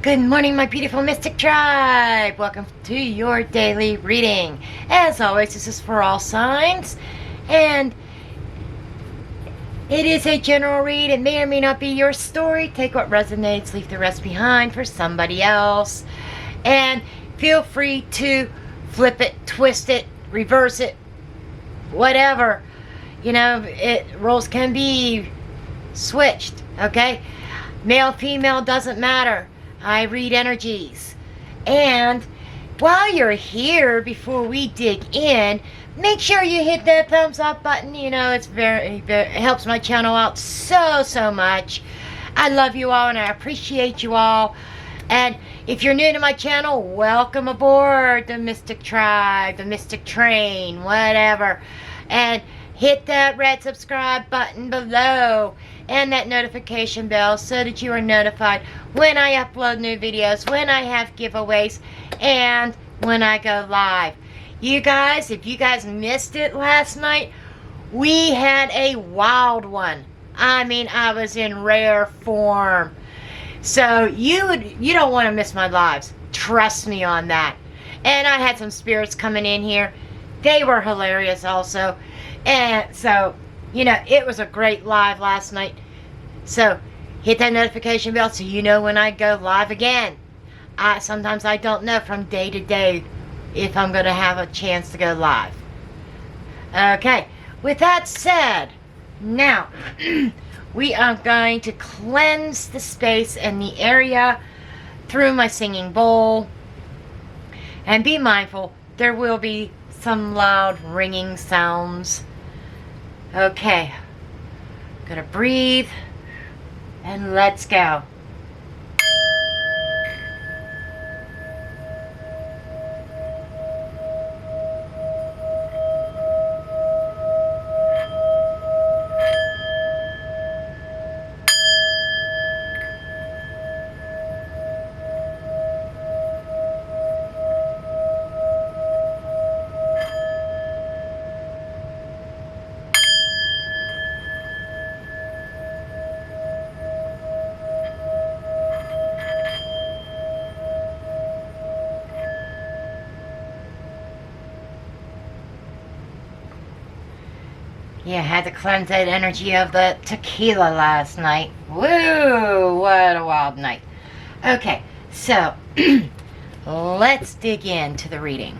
Good morning, my beautiful mystic tribe. Welcome to your daily reading. As always, this is for all signs, and it is a general read. It may or may not be your story. Take what resonates, leave the rest behind for somebody else, and feel free to flip it, twist it, reverse it, whatever. You know, roles can be switched, okay? Male, female, doesn't matter. I read energies. And while you're here, before we dig in, make sure you hit that thumbs up button. You know, it helps my channel out so much. I love you all and I appreciate you all. And if you're new to my channel, welcome aboard the Mystic Tribe, the Mystic Train, whatever. And hit that red subscribe button below and that notification bell so that you are notified when I upload new videos, when I have giveaways, and when I go live. You guys, if you guys missed it last night, we had a wild one. I mean, I was in rare form. So you don't want to miss my lives. Trust me on that. And I had some spirits coming in here. They were hilarious also. And so, you know, it was a great live last night. So, hit that notification bell so you know when I go live again. Sometimes I don't know from day to day if I'm going to have a chance to go live. Okay, with that said, now, we are going to cleanse the space and the area through my singing bowl. And be mindful, there will be some loud ringing sounds. Okay, gonna breathe and let's go. Yeah, I had to cleanse that energy of the tequila last night. Woo! What a wild night. Okay, so let's dig into the reading.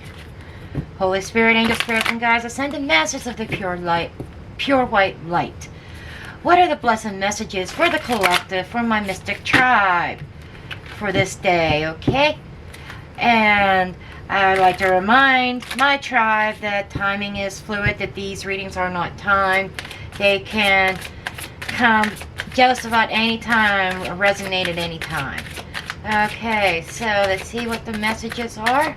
Holy Spirit, angel spirits, and guides, ascended masters of the pure light, pure white light. What are the blessed messages for the collective, for my mystic tribe, for this day? Okay, and I would like to remind my tribe that timing is fluid, that these readings are not timed. They can come just about any time, or resonate at any time. Okay, so let's see what the messages are.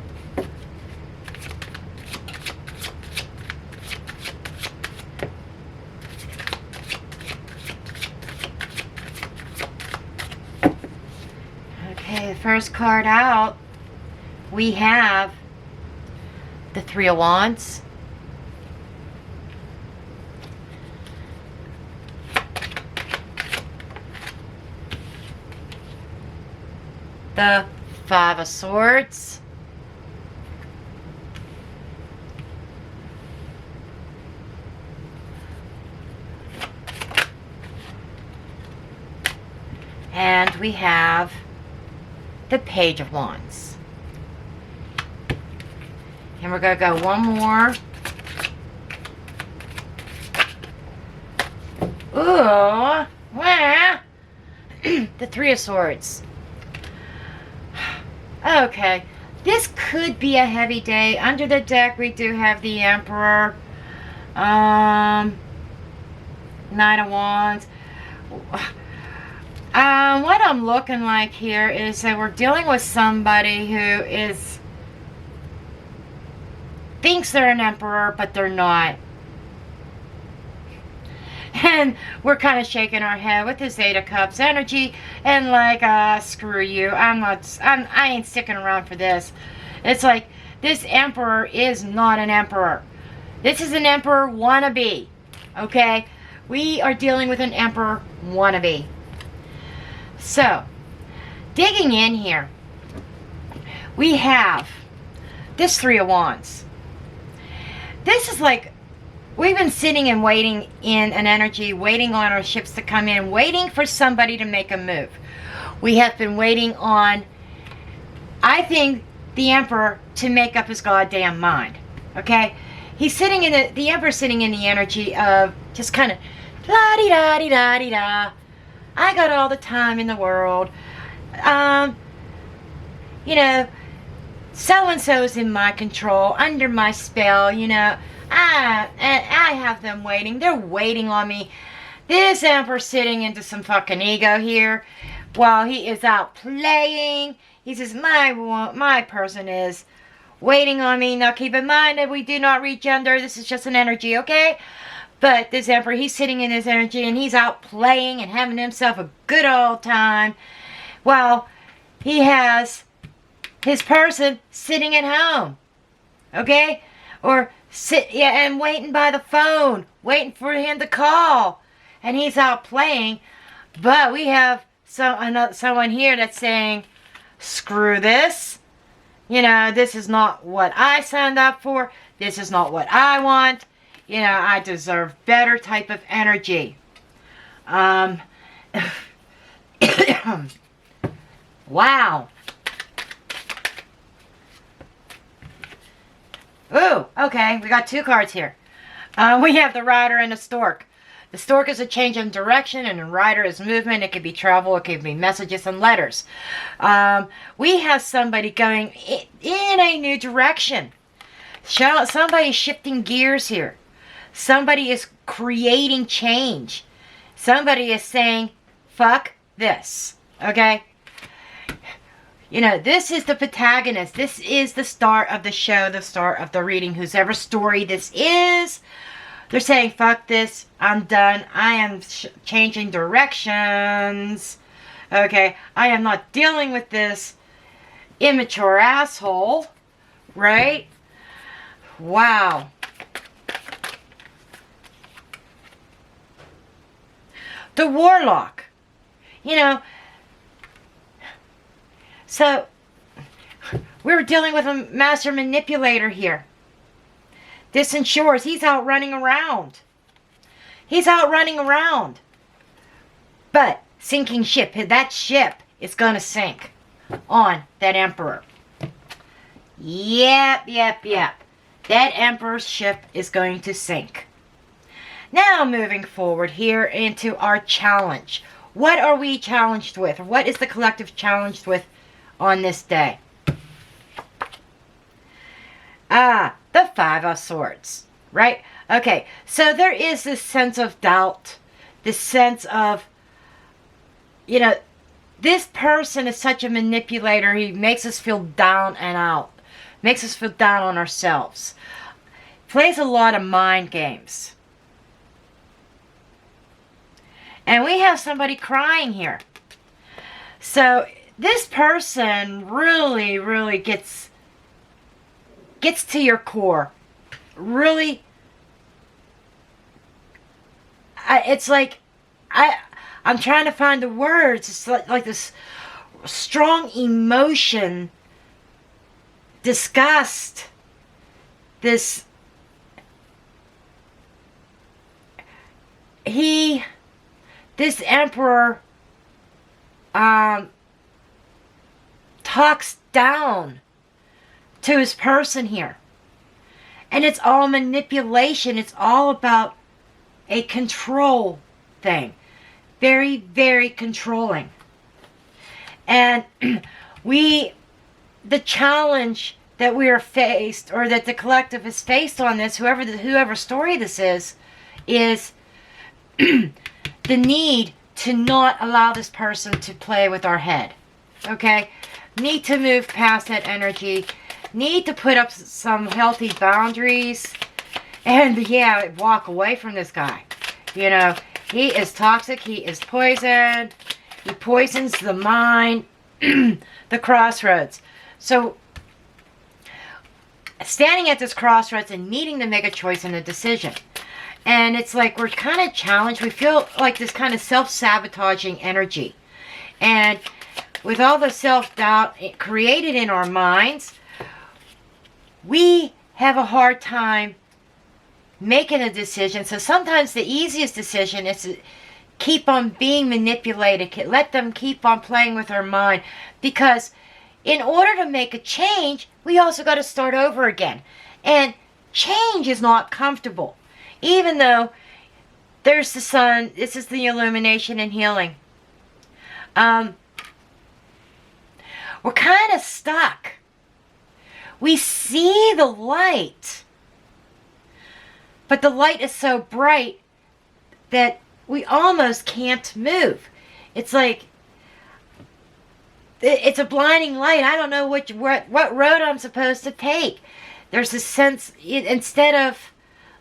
Okay, the first card out, we have the Three of Wands, the Five of Swords, and we have the Page of Wands. And we're going to go one more. Ooh, well, the Three of Swords. Okay, this could be a heavy day. Under the deck, we do have the Emperor, Knight of Wands. What I'm looking like here is that we're dealing with somebody who thinks they're an emperor, but they're not. And we're kind of shaking our head with this Eight of Cups energy and like, screw you. I ain't sticking around for this. It's like, this emperor is not an emperor. This is an emperor wannabe. Okay? We are dealing with an emperor wannabe. So, digging in here, we have this Three of Wands. This is like, we've been sitting and waiting in an energy, waiting on our ships to come in, waiting for somebody to make a move. We have been waiting on, I think, the Emperor to make up his goddamn mind. Okay? He's sitting in the Emperor's sitting in the energy of just kind of la-di-da-di-da-di-da. I got all the time in the world. You know, so-and-so is in my control, under my spell, you know. I have them waiting. They're waiting on me. This Emperor's sitting into some fucking ego here while he is out playing. He says, my person is waiting on me. Now keep in mind that we do not read gender. This is just an energy, okay? But this Emperor, he's sitting in his energy and he's out playing and having himself a good old time. While he has his person sitting at home, okay? Or and waiting by the phone, waiting for him to call. And he's out playing. But we have someone here that's saying, screw this. You know, this is not what I signed up for. This is not what I want. You know, I deserve better type of energy. Wow. Ooh, okay, we got two cards here. We have the Rider and the Stork. The Stork is a change in direction, and the Rider is movement. It could be travel, it could be messages and letters. We have somebody going in a new direction. Somebody is shifting gears here. Somebody is creating change. Somebody is saying, fuck this. Okay? You know, this is the protagonist. This is the start of the show, the start of the reading. Whosever story this is, they're saying, fuck this. I'm done. I am changing directions. Okay? I am not dealing with this immature asshole. Right? Wow. The Warlock. You know, so we're dealing with a master manipulator here. This ensures he's out running around. He's out running around. But sinking ship, that ship is going to sink on that Emperor. Yep. That Emperor's ship is going to sink. Now moving forward here into our challenge. What are we challenged with? What is the collective challenged with on this day? The Five of Swords. Right? Okay, so there is this sense of doubt. This sense of, you know, this person is such a manipulator. He makes us feel down and out. Makes us feel down on ourselves. Plays a lot of mind games. And we have somebody crying here. So this person really gets to your core. Really, it's like, I'm trying to find the words. It's like this strong emotion, disgust, this, this Emperor talks down to his person here. And it's all manipulation. It's all about a control thing. Very, very controlling. And the challenge that we are faced, or that the collective is faced on this, whoever story this is the need to not allow this person to play with our head. Okay? Need to move past that energy. Need to put up some healthy boundaries. And yeah, walk away from this guy. You know, he is toxic. He is poison. He poisons the mind. The crossroads. So, standing at this crossroads and needing to make a choice and a decision. And it's like we're kind of challenged. We feel like this kind of self-sabotaging energy. And with all the self-doubt created in our minds, we have a hard time making a decision. So sometimes the easiest decision is to keep on being manipulated. Let them keep on playing with our mind. Because in order to make a change, we also got to start over again. And change is not comfortable. Even though there's the sun, this is the illumination and healing. We're kind of stuck. We see the light, but the light is so bright that we almost can't move. It's like, it's a blinding light. I don't know what road I'm supposed to take. There's a sense, instead of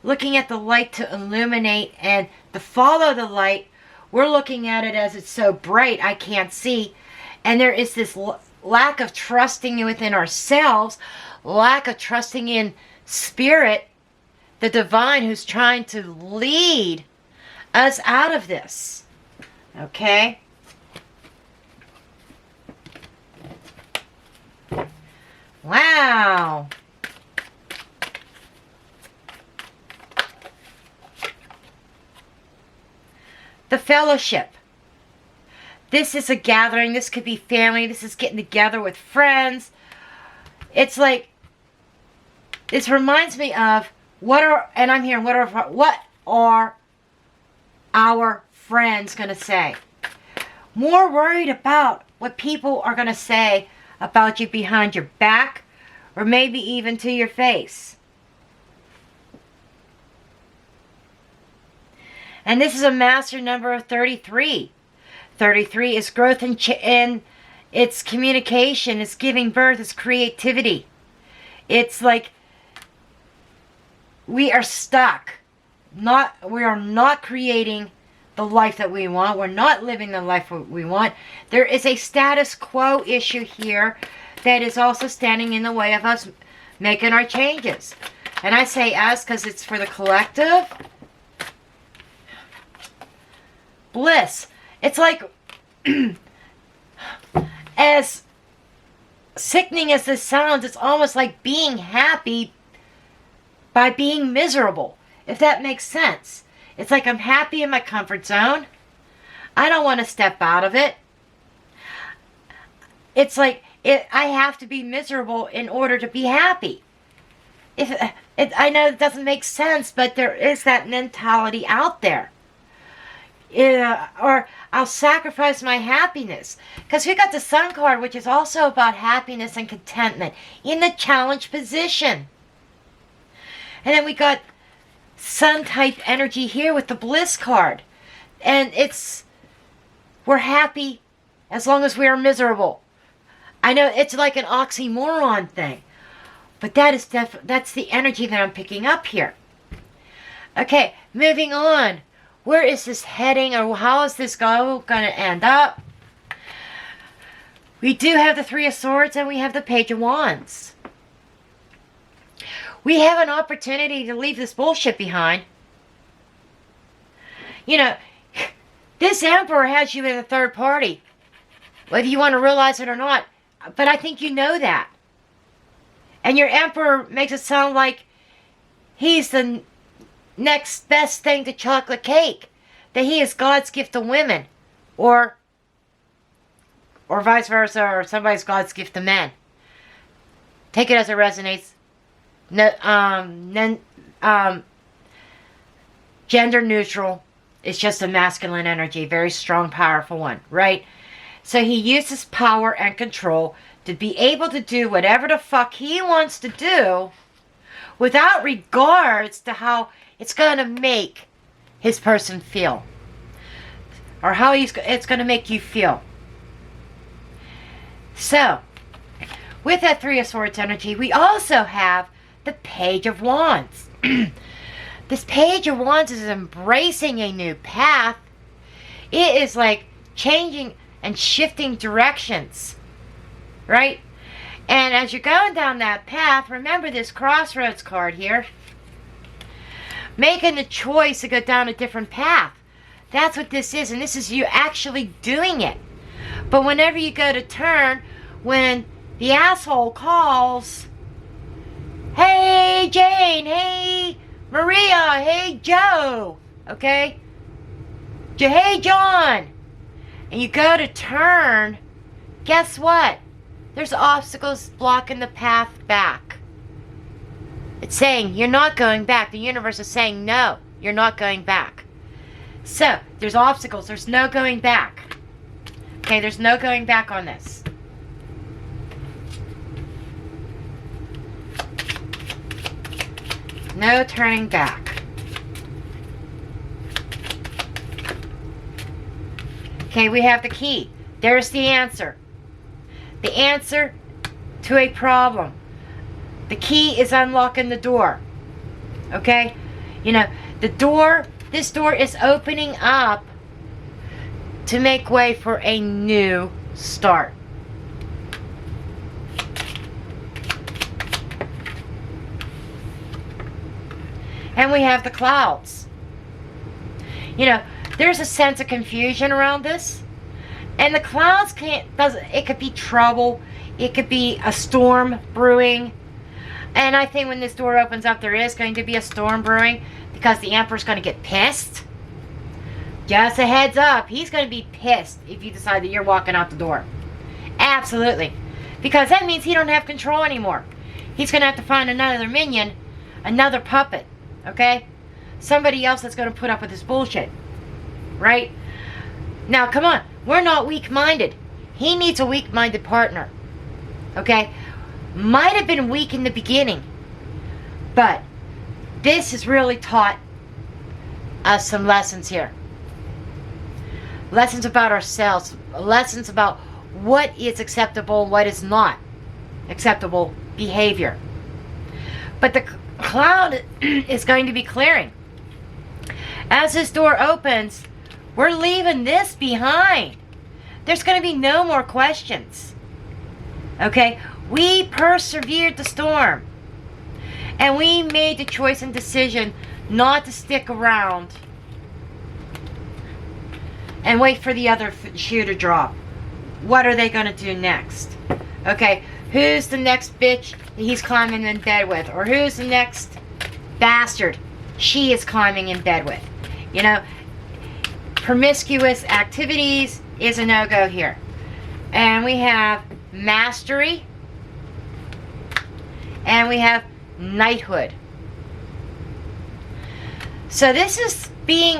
looking at the light to illuminate and to follow the light, we're looking at it as it's so bright I can't see. And there is this lack of trusting within ourselves, lack of trusting in spirit, the divine, who's trying to lead us out of this. Okay? Wow. The fellowship. This is a gathering. This could be family. This is getting together with friends. It's like, this reminds me of what are our friends going to say? More worried about what people are going to say about you behind your back, or maybe even to your face. And this is a master number of 33. 33 is growth in its communication, it's giving birth, it's creativity. It's like we are stuck. We are not creating the life that we want. We're not living the life we want. There is a status quo issue here that is also standing in the way of us making our changes. And I say us because it's for the collective. Bliss. It's like, as sickening as this sounds, it's almost like being happy by being miserable, if that makes sense. It's like I'm happy in my comfort zone. I don't want to step out of it. It's like I have to be miserable in order to be happy. I know it doesn't make sense, but there is that mentality out there. Or I'll sacrifice my happiness. Because we got the Sun card, which is also about happiness and contentment in the challenge position. And then we got Sun type energy here with the Bliss card. And we're happy as long as we are miserable. I know it's like an oxymoron thing. But that's the energy that I'm picking up here. Okay, moving on. Where is this heading, or how is this going to end up? We do have the Three of Swords and we have the Page of Wands. We have an opportunity to leave this bullshit behind. You know, this Emperor has you in a third party, whether you want to realize it or not. But I think you know that. And your Emperor makes it sound like he's the next best thing to chocolate cake, that he is God's gift to women, or vice versa, or somebody's God's gift to men. Take it as it resonates. No, gender neutral. It's just a masculine energy, very strong, powerful one, right? So he uses power and control to be able to do whatever the fuck he wants to do, without regards to how it's going to make his person feel, or how it's going to make you feel. So, with that Three of Swords energy, we also have the Page of Wands. This Page of Wands is embracing a new path. It is like changing and shifting directions, right? And as you're going down that path, remember this Crossroads card here. Making the choice to go down a different path. That's what this is, and this is you actually doing it. But whenever you go to turn, when the asshole calls, hey Jane, hey Maria, hey Joe, okay? Hey John, and you go to turn, guess what? There's obstacles blocking the path back. It's saying you're not going back. The universe is saying no, you're not going back. So, there's obstacles. There's no going back. Okay, there's no going back on this. No turning back. Okay, we have the key. There's the answer. The answer to a problem. The key is unlocking the door. Okay? You know, the door, this door is opening up to make way for a new start. And we have the clouds. You know, there's a sense of confusion around this. And the clouds it could be trouble. It could be a storm brewing. And I think when this door opens up, there is going to be a storm brewing because the Emperor's going to get pissed. Just a heads up, he's going to be pissed if you decide that you're walking out the door. Absolutely. Because that means he don't have control anymore. He's going to have to find another minion, another puppet, okay? Somebody else that's going to put up with this bullshit. Right? Now, come on. We're not weak-minded. He needs a weak-minded partner. Okay? Might have been weak in the beginning, but this has really taught us some lessons here. Lessons about ourselves. Lessons about what is acceptable and what is not acceptable behavior. But the cloud is going to be clearing. As this door opens, we're leaving this behind. There's going to be no more questions. Okay? We persevered the storm. And we made the choice and decision not to stick around and wait for the other shoe to drop. What are they going to do next? Okay, who's the next bitch he's climbing in bed with? Or who's the next bastard she is climbing in bed with? You know, promiscuous activities is a no-go here. And we have mastery. And we have knighthood. So this is being,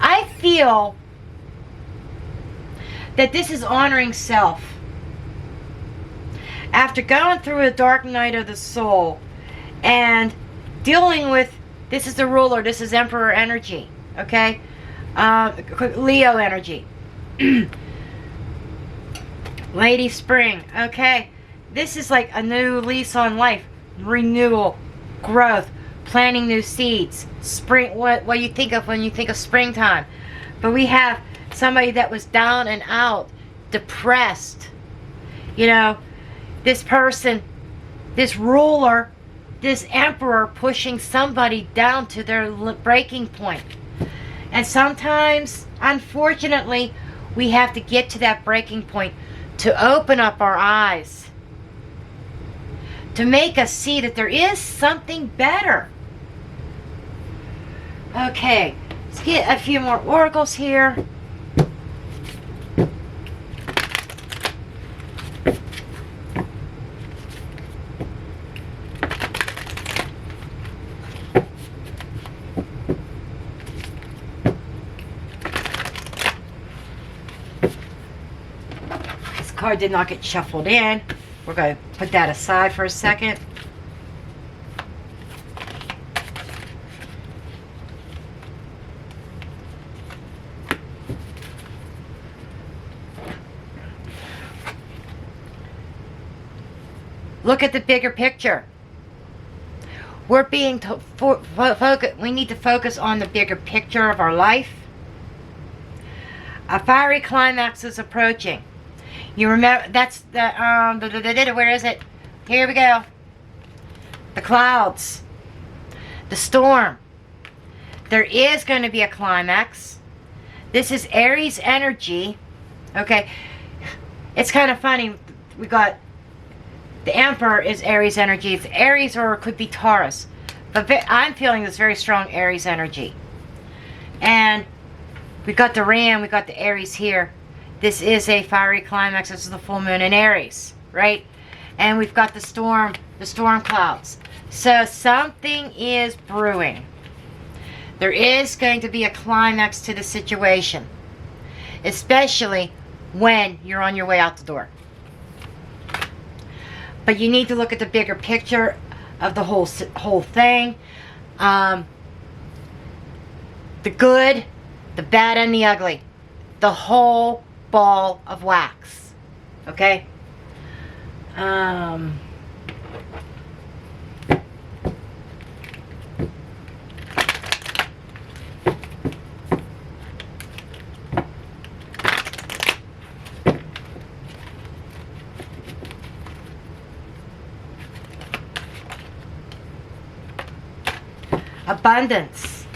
I feel that this is honoring self. After going through a dark night of the soul and dealing with, this is the ruler, this is Emperor energy, okay? Leo energy. Lady Spring, okay? This is like a new lease on life. Renewal, growth, planting new seeds. Spring, what you think of when you think of springtime. But we have somebody that was down and out, depressed. You know, this person, this ruler, this emperor pushing somebody down to their breaking point. And sometimes, unfortunately, we have to get to that breaking point to open up our eyes. To make us see that there is something better. Okay, let's get a few more oracles here. This card did not get shuffled in. We're going to put that aside for a second. Look at the bigger picture. We're being we need to focus on the bigger picture of our life. A fiery climax is approaching. You remember, that's the, where is it? Here we go. The clouds. The storm. There is going to be a climax. This is Aries energy. Okay. It's kind of funny. We got the Emperor is Aries energy. It's Aries or it could be Taurus. But I'm feeling this very strong Aries energy. And we got the Ram, we got the Aries here. This is a fiery climax. This is the full moon in Aries, right? And we've got the storm clouds. So something is brewing. There is going to be a climax to the situation, especially when you're on your way out the door. But you need to look at the bigger picture of the whole thing. The good, the bad, and the ugly. The whole ball of wax. Okay? Abundance.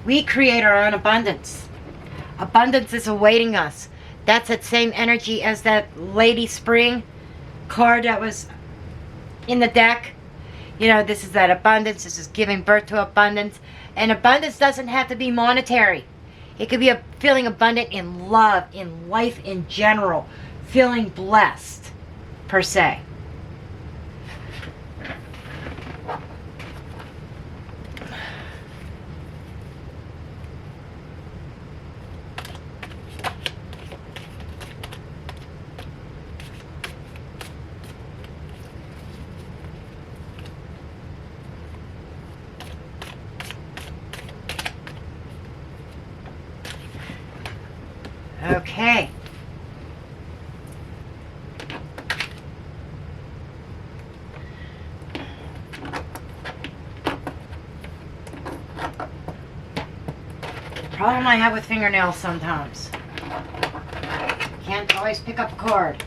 We create our own abundance. Abundance is awaiting us. That's that same energy as that Lady Spring card that was in the deck. You know, this is that abundance. This is giving birth to abundance. And abundance doesn't have to be monetary. It could be feeling abundant in love, in life in general. Feeling blessed, per se. Okay. Problem I have with fingernails sometimes. Can't always pick up a card.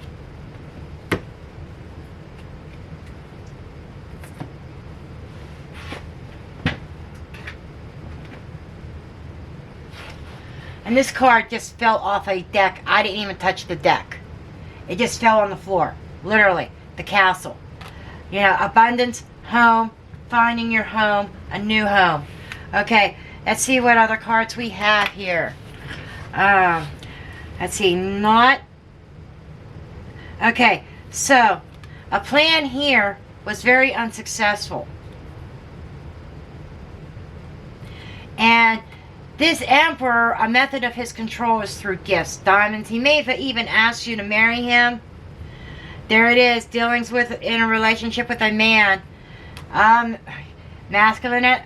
And this card just fell off a deck. I didn't even touch the deck. It just fell on the floor. Literally. The castle. You know, abundance, home, finding your home, a new home. Okay, let's see what other cards we have here. Let's see, not... Okay, so, a plan here was very unsuccessful. And this Emperor, a method of his control is through gifts, diamonds. He may have even asked you to marry him. There it is, dealings with in a relationship with a man. Masculine.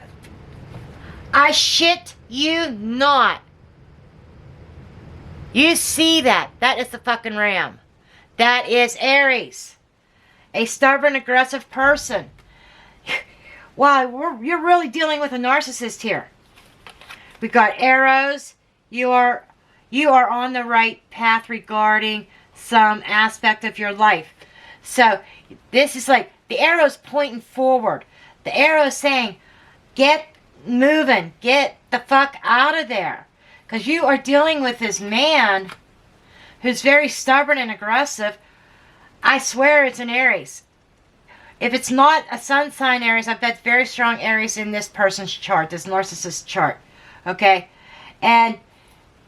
I shit you not. You see that? That is the fucking Ram. That is Aries. A stubborn, aggressive person. Wow, you're really dealing with a narcissist here. We've got arrows. You are on the right path regarding some aspect of your life. So this is like the arrow's pointing forward. The arrow's saying, get moving. Get the fuck out of there. Because you are dealing with this man who's very stubborn and aggressive. I swear it's an Aries. If it's not a sun sign Aries, I bet very strong Aries in this person's chart, this narcissist chart. Okay? And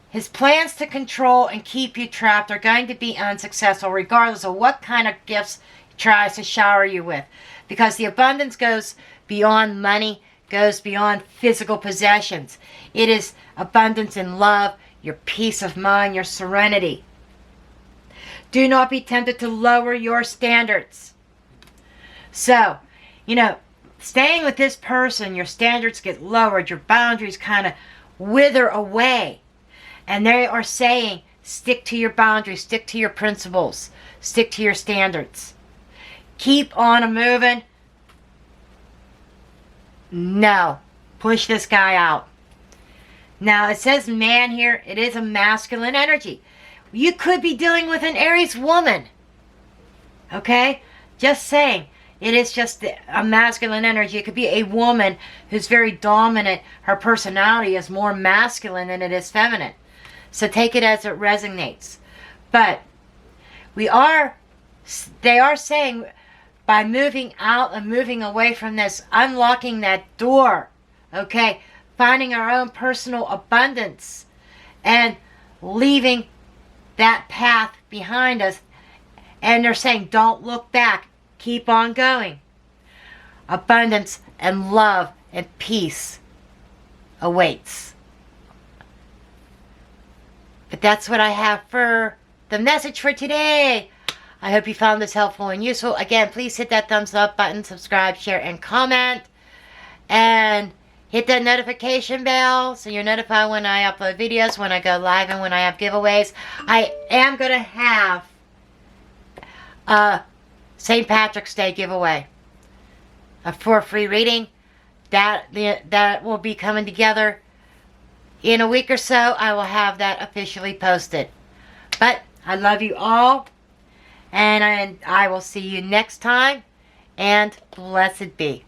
his plans to control and keep you trapped are going to be unsuccessful regardless of what kind of gifts he tries to shower you with. Because the abundance goes beyond money, goes beyond physical possessions. It is abundance in love, your peace of mind, your serenity. Do not be tempted to lower your standards. So, you know, staying with this person, your standards get lowered, your boundaries kind of wither away. And they are saying, stick to your boundaries, stick to your principles, stick to your standards. Keep on moving. No. Push this guy out. Now, it says man here. It is a masculine energy. You could be dealing with an Aries woman. Okay? Just saying. It is just a masculine energy. It could be a woman who's very dominant. Her personality is more masculine than it is feminine. So take it as it resonates. But they are saying by moving out and moving away from this, unlocking that door, okay, finding our own personal abundance and leaving that path behind us. And they're saying, don't look back, keep on going. Abundance and love and peace awaits. But that's what I have for the message for today. I hope you found this helpful and useful. Again, please hit that thumbs up button, subscribe, share, and comment. And hit that notification bell so you're notified when I upload videos, when I go live, and when I have giveaways. I am going to have a St. Patrick's Day giveaway for a free reading. That will be coming together in a week or so. I will have that officially posted. But I love you all, and I will see you next time, and blessed be.